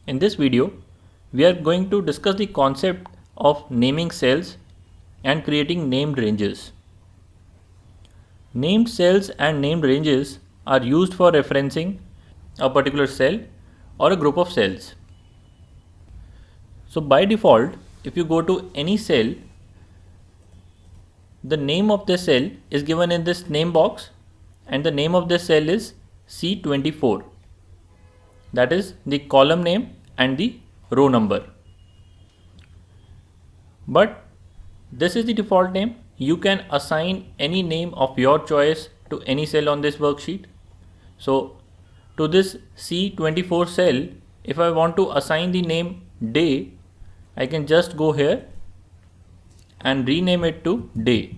In this video, we are going to discuss the concept of naming cells and creating named ranges. Named cells and named ranges are used for referencing a particular cell or a group of cells. So by default, if you go to any cell, the name of the cell is given in this name box and the name of the cell is C24. That is the column name and the row number. But this is the default name. You can assign any name of your choice to any cell on this worksheet. So to this C24 cell, if I want to assign the name day, I can just go here and rename it to day.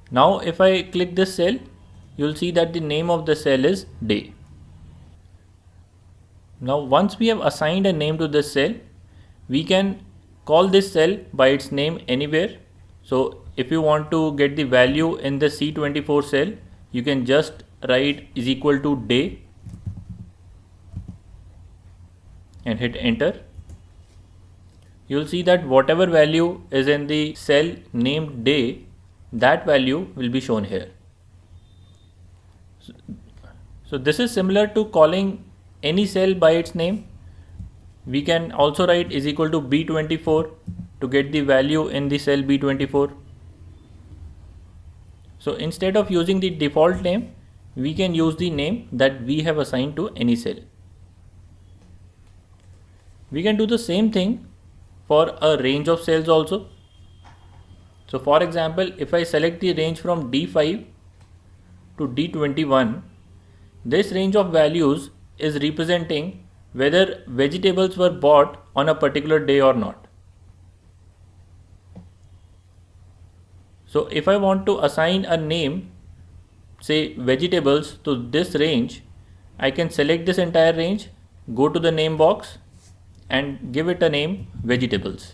Now if I click this cell, you'll see that the name of the cell is day. Now once we have assigned a name to this cell, we can call this cell by its name anywhere. So if you want to get the value in the C24 cell, you can just write is equal to day and hit enter. You'll see that whatever value is in the cell named day, that value will be shown here. So this is similar to calling any cell by its name. We can also write is equal to B24 to get the value in the cell B24. So instead of using the default name, we can use the name that we have assigned to any cell. We can do the same thing for a range of cells also. So for example, if I select the range from D5 to D21, this range of values is representing whether vegetables were bought on a particular day or not. So if I want to assign a name, say vegetables, to this range, I can select this entire range, go to the name box and give it a name vegetables.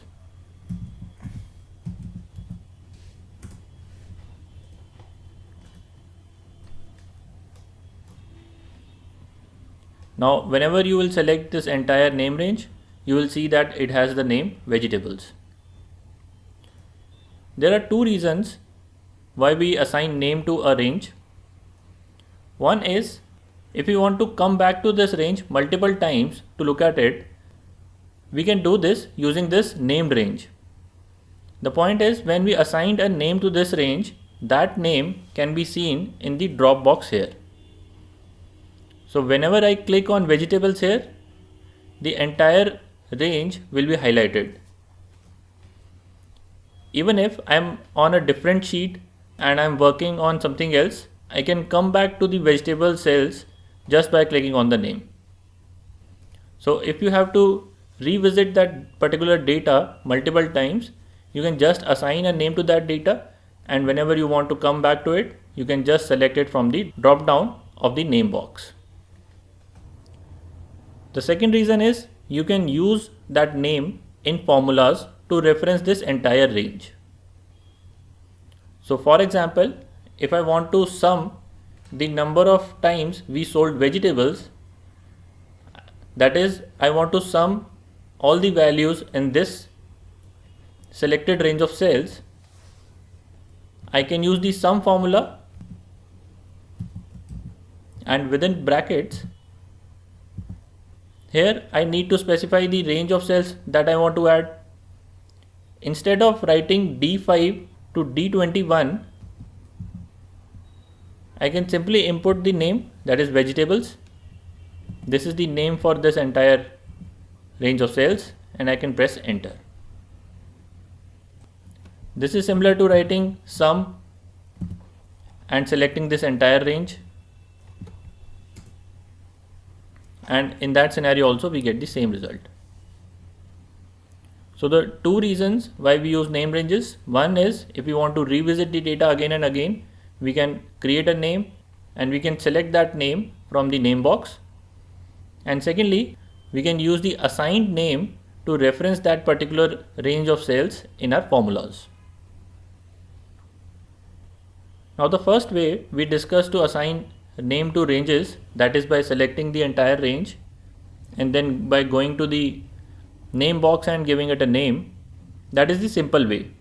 Now whenever you will select this entire name range, you will see that it has the name vegetables. There are two reasons why we assign name to a range. One is if you want to come back to this range multiple times to look at it, we can do this using this named range. The point is when we assigned a name to this range, that name can be seen in the drop box here. So whenever I click on vegetables here, the entire range will be highlighted. Even if I'm on a different sheet and I'm working on something else, I can come back to the vegetable cells just by clicking on the name. So if you have to revisit that particular data multiple times, you can just assign a name to that data, and whenever you want to come back to it, you can just select it from the drop down of the name box. The second reason is you can use that name in formulas to reference this entire range. So for example, if I want to sum the number of times we sold vegetables, that is, I want to sum all the values in this selected range of cells, I can use the sum formula, and within brackets here I need to specify the range of cells that I want to add. Instead of writing D5 to D21, I can simply input the name, that is vegetables. This is the name for this entire range of cells, and I can press enter. This is similar to writing sum and selecting this entire range, and in that scenario also we get the same result. So the two reasons why we use name ranges: one is if we want to revisit the data again and again, we can create a name and we can select that name from the name box, and secondly, we can use the assigned name to reference that particular range of cells in our formulas. Now the first way we discussed to assign name to ranges, that is by selecting the entire range and then by going to the name box and giving it a name. That is the simple way.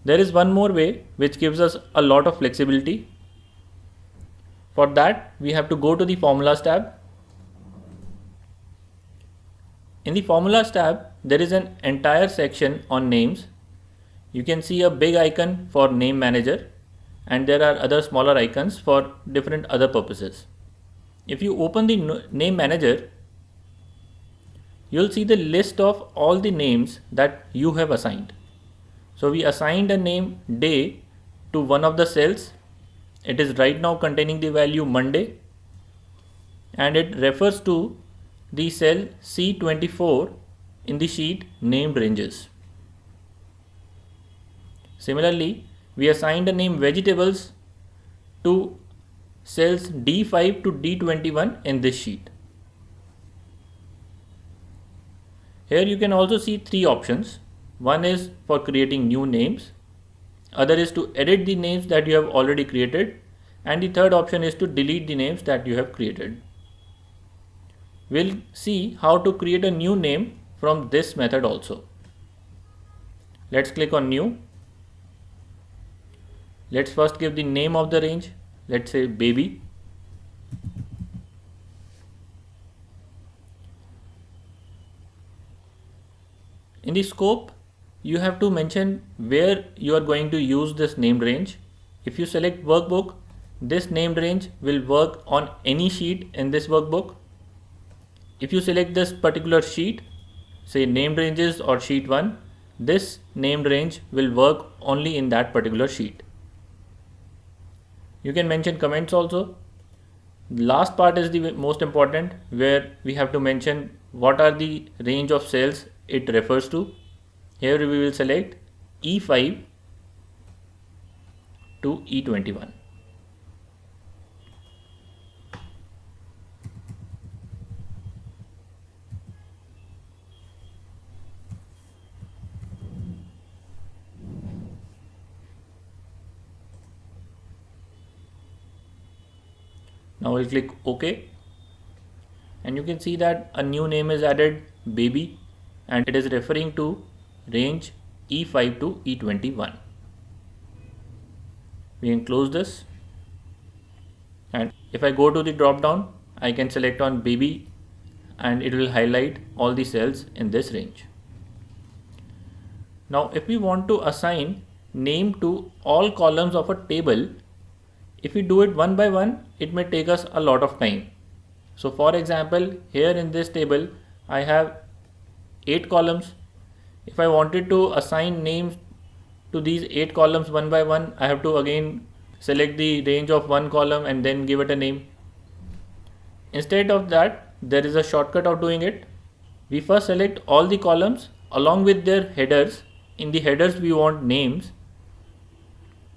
There is one more way which gives us a lot of flexibility. For that, we have to go to the Formulas tab. In the Formulas tab, there is an entire section on names. You can see a big icon for Name Manager, and there are other smaller icons for different other purposes. If you open the Name Manager, you'll see the list of all the names that you have assigned. So we assigned a name day to one of the cells. It is right now containing the value Monday, and it refers to the cell C24 in the sheet named ranges. Similarly, we assigned a name vegetables to cells D5 to D21 in this sheet. Here you can also see three options. One is for creating new names, other is to edit the names that you have already created, and the third option is to delete the names that you have created. We'll see how to create a new name from this method also. Let's click on new. Let's first give the name of the range. Let's say baby. In the scope, you have to mention where you are going to use this named range. If you select workbook, this named range will work on any sheet in this workbook. If you select this particular sheet, say named ranges or sheet 1, this named range will work only in that particular sheet. You can mention comments also. The last part is the most important, where we have to mention what are the range of cells it refers to. Here we will select E5 to E21. Now we'll click OK, and you can see that a new name is added, baby, and it is referring to range E5 to E21. We can close this, and if I go to the drop down, I can select on baby and it will highlight all the cells in this range. Now if we want to assign name to all columns of a table, if we do it one by one, it may take us a lot of time. So for example, here in this table, I have 8 columns. If I wanted to assign names to these 8 columns one by one, I have to again select the range of one column and then give it a name. Instead of that, there is a shortcut of doing it. We first select all the columns along with their headers. In the headers, we want names.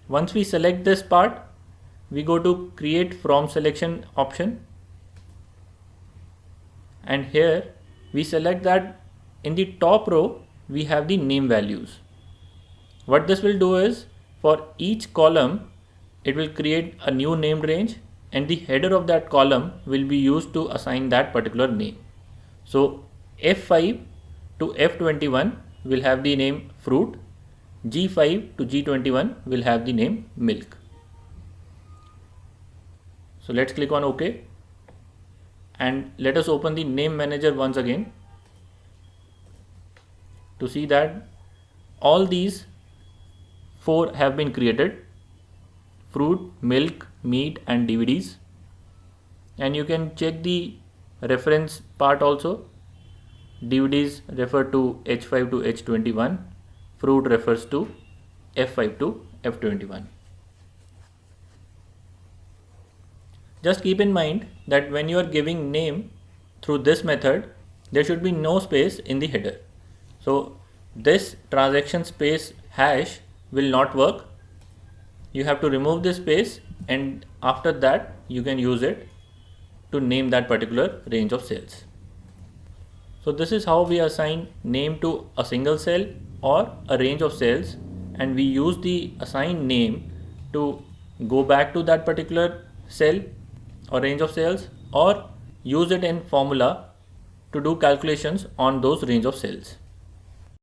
Once we select this part, we go to create from selection option, and here we select that in the top row we have the name values. What this will do is, for each column it will create a new named range, and the header of that column will be used to assign that particular name. So F5 to F21 will have the name fruit, G5 to G21 will have the name milk. So let's click on OK, and let us open the name manager once again to see that all these 4 have been created: fruit, milk, meat and DVDs. And you can check the reference part also. DVDs refer to H5 to H21, fruit refers to F5 to F21. Just keep in mind that when you are giving name through this method, there should be no space in the header. So this transaction space hash will not work. You have to remove this space, and after that you can use it to name that particular range of cells. So this is how we assign name to a single cell or a range of cells, and we use the assigned name to go back to that particular cell or range of cells, or use it in formula to do calculations on those range of cells.